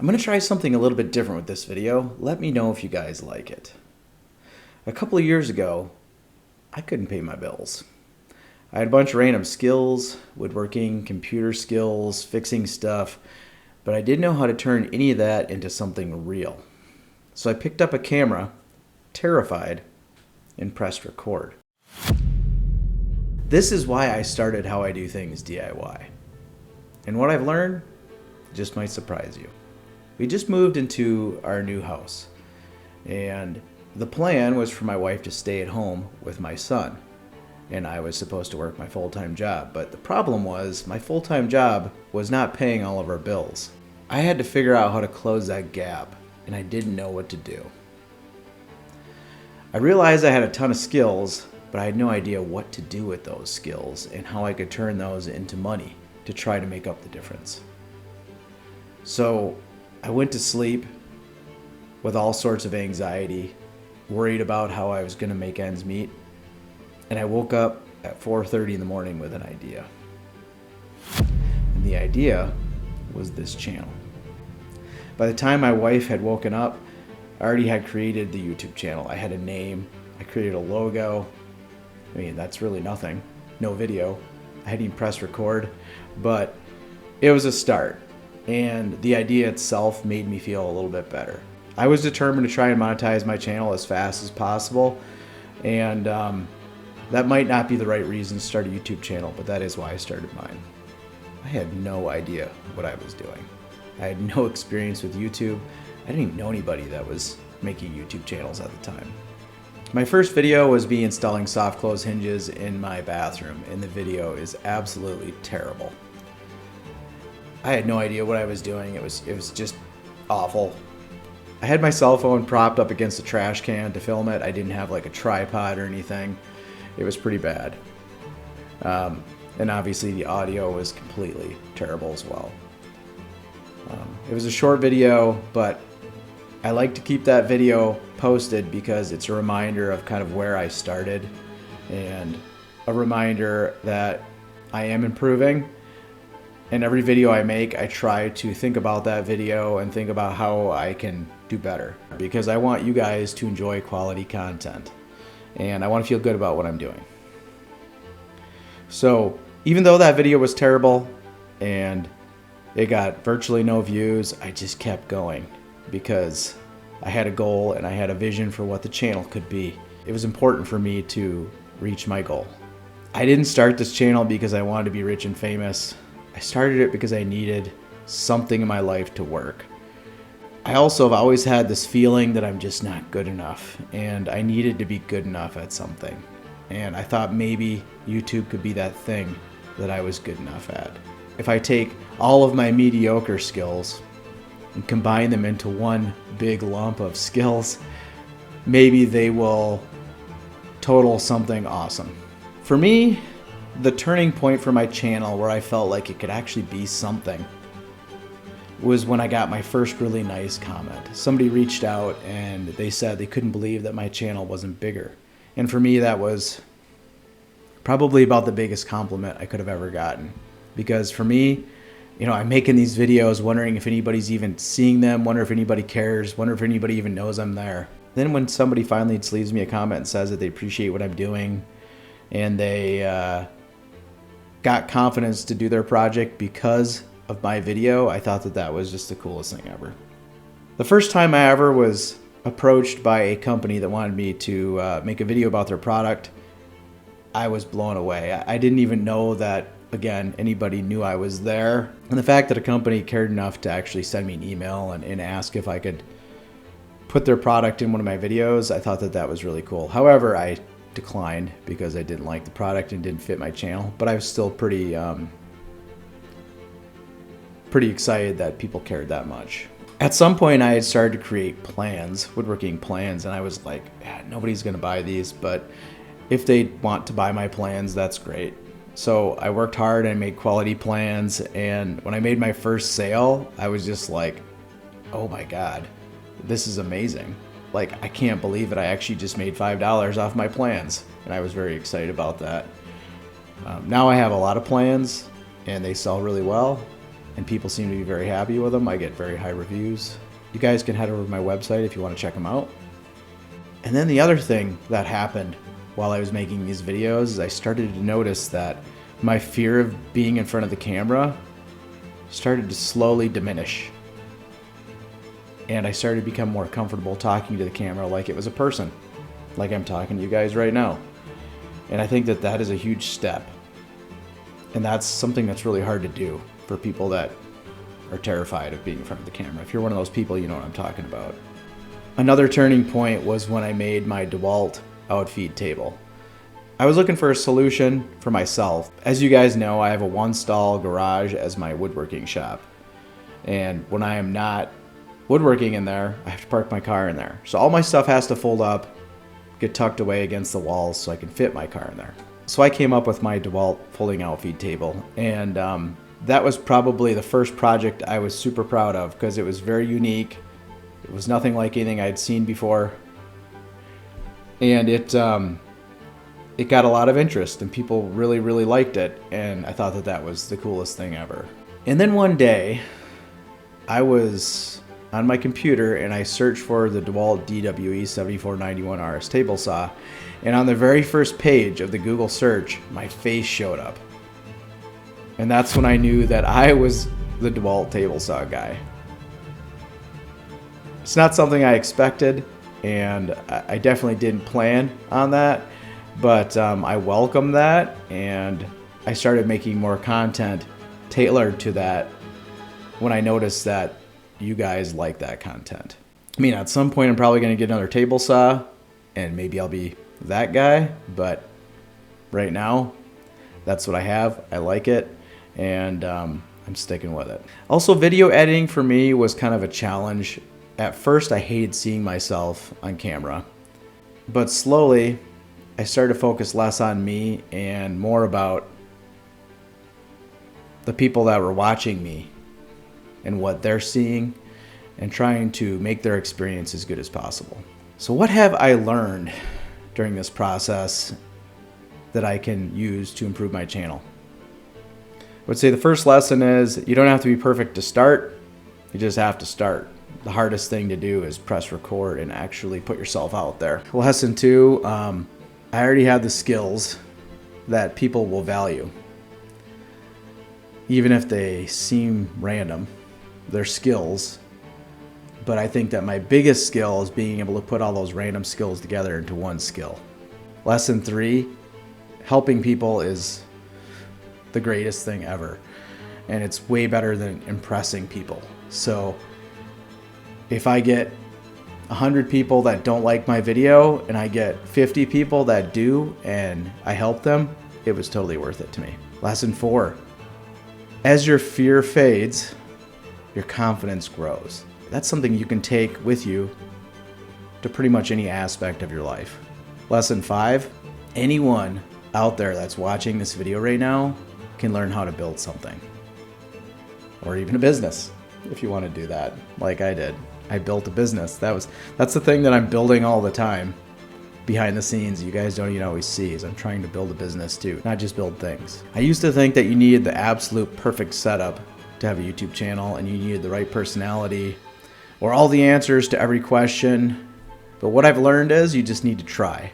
I'm going to try something a little bit different with this video. Let me know if you guys like it. A couple of years ago, I couldn't pay my bills. I had a bunch of random skills, woodworking, computer skills, fixing stuff, but I didn't know how to turn any of that into something real. So I picked up a camera, terrified, and pressed record. This is why I started How I Do Things DIY. And what I've learned just might surprise you. We just moved into our new house, and the plan was for my wife to stay at home with my son, and I was supposed to work my full-time job. But the problem was my full-time job was not paying all of our bills. I had to figure out how to close that gap, and I didn't know what to do. I realized I had a ton of skills, but I had no idea what to do with those skills and how I could turn those into money to try to make up the difference. So I went to sleep with all sorts of anxiety, worried about how I was going to make ends meet, and I woke up at 4:30 in the morning with an idea. And the idea was this channel. By the time my wife had woken up, I already had created the YouTube channel. I had a name, I created a logo. I mean, that's really nothing. No video. I hadn't even pressed record, but it was a start. And the idea itself made me feel a little bit better. I was determined to try and monetize my channel as fast as possible, and that might not be the right reason to start a YouTube channel, but that is why I started mine. I had no idea what I was doing. I had no experience with YouTube. I didn't even know anybody that was making YouTube channels at the time. My first video was me installing soft close hinges in my bathroom, and the video is absolutely terrible. I had no idea what I was doing. It was just awful. I had my cell phone propped up against a trash can to film it. I didn't have like a tripod or anything. It was pretty bad. And obviously the audio was completely terrible as well. It was a short video, but I like to keep that video posted because it's a reminder of kind of where I started and a reminder that I am improving. And every video I make, I try to think about that video and think about how I can do better, because I want you guys to enjoy quality content and I want to feel good about what I'm doing. So even though that video was terrible and it got virtually no views, I just kept going because I had a goal and I had a vision for what the channel could be. It was important for me to reach my goal. I didn't start this channel because I wanted to be rich and famous. I started it because I needed something in my life to work. I also have always had this feeling that I'm just not good enough, and I needed to be good enough at something. And I thought maybe YouTube could be that thing that I was good enough at. If I take all of my mediocre skills and combine them into one big lump of skills, maybe they will total something awesome. For me, the turning point for my channel where I felt like it could actually be something was when I got my first really nice comment. Somebody reached out and they said they couldn't believe that my channel wasn't bigger. And for me, that was probably about the biggest compliment I could have ever gotten. Because for me, you know, I'm making these videos wondering if anybody's even seeing them, wonder if anybody cares, wonder if anybody even knows I'm there. Then when somebody finally leaves me a comment and says that they appreciate what I'm doing and they got confidence to do their project because of my video, I thought that that was just the coolest thing ever. The first time I ever was approached by a company that wanted me to make a video about their product, I was blown away. I didn't even know that, again, anybody knew I was there. And the fact that a company cared enough to actually send me an email and ask if I could put their product in one of my videos, I thought that that was really cool. However, I declined because I didn't like the product and didn't fit my channel, but I was still pretty excited that people cared that much. At some point I had started to create plans, woodworking plans, and I was like, nobody's gonna buy these, but if they want to buy my plans, that's great. So I worked hard and made quality plans, and when I made my first sale, I was just like, oh my God, this is amazing. Like, I can't believe it. I actually just made $5 off my plans, and I was very excited about that. Now I have a lot of plans, and they sell really well, and people seem to be very happy with them. I get very high reviews. You guys can head over to my website if you want to check them out. And then the other thing that happened while I was making these videos is I started to notice that my fear of being in front of the camera started to slowly diminish. And I started to become more comfortable talking to the camera like it was a person, like I'm talking to you guys right now. And I think that that is a huge step. And that's something that's really hard to do for people that are terrified of being in front of the camera. If you're one of those people, you know what I'm talking about. Another turning point was when I made my DeWalt outfeed table. I was looking for a solution for myself. As you guys know, I have a one-stall garage as my woodworking shop. And when I am not woodworking in there, I have to park my car in there. So all my stuff has to fold up, get tucked away against the walls so I can fit my car in there. So I came up with my DeWalt folding outfeed table. And that was probably the first project I was super proud of because it was very unique. It was nothing like anything I'd seen before. And it got a lot of interest and people really, really liked it. And I thought that that was the coolest thing ever. And then one day I was on my computer and I searched for the DeWalt DWE 7491 RS table saw. And on the very first page of the Google search, my face showed up. And that's when I knew that I was the DeWalt table saw guy. It's not something I expected, and I definitely didn't plan on that, but I welcomed that, and I started making more content tailored to that when I noticed that you guys like that content. I mean, at some point I'm probably going to get another table saw, and maybe I'll be that guy, but right now that's what I have. I like it, and I'm sticking with it. Also, video editing for me was kind of a challenge. At first I hated seeing myself on camera, but slowly I started to focus less on me and more about the people that were watching me and what they're seeing and trying to make their experience as good as possible. So what have I learned during this process that I can use to improve my channel? I would say the first lesson is you don't have to be perfect to start, you just have to start. The hardest thing to do is press record and actually put yourself out there. Lesson 2, I already have the skills that people will value. Even if they seem random, they're skills. But I think that my biggest skill is being able to put all those random skills together into one skill. Lesson 3, helping people is the greatest thing ever. And it's way better than impressing people. So if I get 100 people that don't like my video and I get 50 people that do and I help them, it was totally worth it to me. Lesson 4, as your fear fades, your confidence grows. That's something you can take with you to pretty much any aspect of your life. Lesson 5, anyone out there that's watching this video right now can learn how to build something. Or even a business, if you want to do that, like I did. I built a business. That's the thing that I'm building all the time behind the scenes. You guys don't even always see is I'm trying to build a business too, not just build things. I used to think that you needed the absolute perfect setup to have a YouTube channel and you needed the right personality or all the answers to every question. But what I've learned is you just need to try.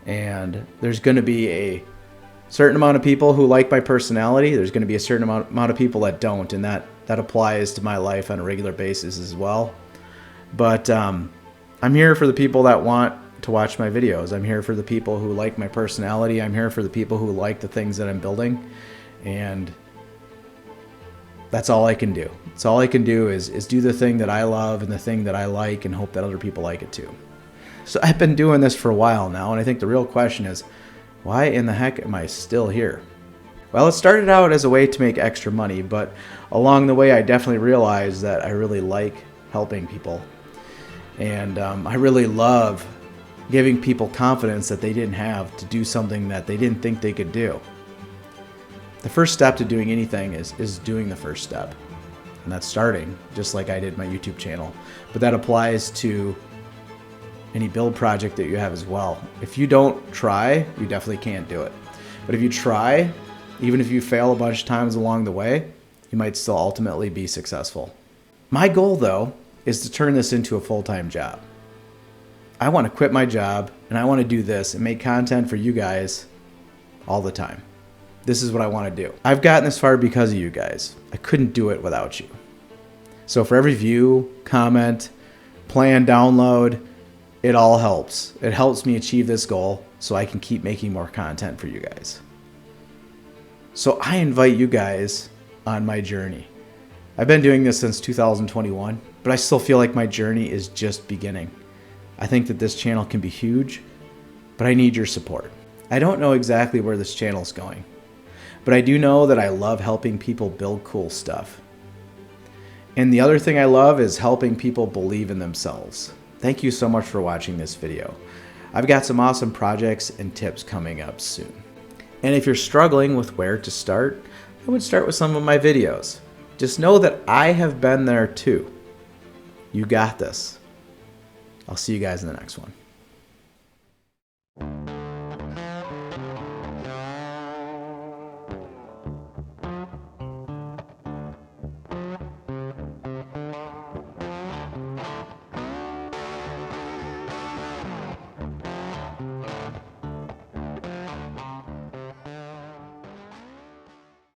And there's going to be a certain amount of people who like my personality. There's going to be a certain amount of people that don't, and that applies to my life on a regular basis as well. But I'm here for the people that want to watch my videos. I'm here for the people who like my personality. I'm here for the people who like the things that I'm building. And that's all I can do. That's all I can do is do the thing that I love and the thing that I like and hope that other people like it too. So I've been doing this for a while now, and I think the real question is, why in the heck am I still here? Well, it started out as a way to make extra money, but along the way I definitely realized that I really like helping people. And I really love giving people confidence that they didn't have to do something that they didn't think they could do. The first step to doing anything is doing the first step. And that's starting, just like I did my YouTube channel. But that applies to any build project that you have as well. If you don't try, you definitely can't do it. But if you try, even if you fail a bunch of times along the way, you might still ultimately be successful. My goal, though, is to turn this into a full-time job. I want to quit my job and I want to do this and make content for you guys all the time. This is what I want to do. I've gotten this far because of you guys. I couldn't do it without you. So for every view, comment, play and download, it all helps. It helps me achieve this goal so I can keep making more content for you guys. So I invite you guys on my journey. I've been doing this since 2021, but I still feel like my journey is just beginning. I think that this channel can be huge, but I need your support. I don't know exactly where this channel is going, but I do know that I love helping people build cool stuff. And the other thing I love is helping people believe in themselves. Thank you so much for watching this video. I've got some awesome projects and tips coming up soon. And if you're struggling with where to start, I would start with some of my videos. Just know that I have been there too. You got this. I'll see you guys in the next one.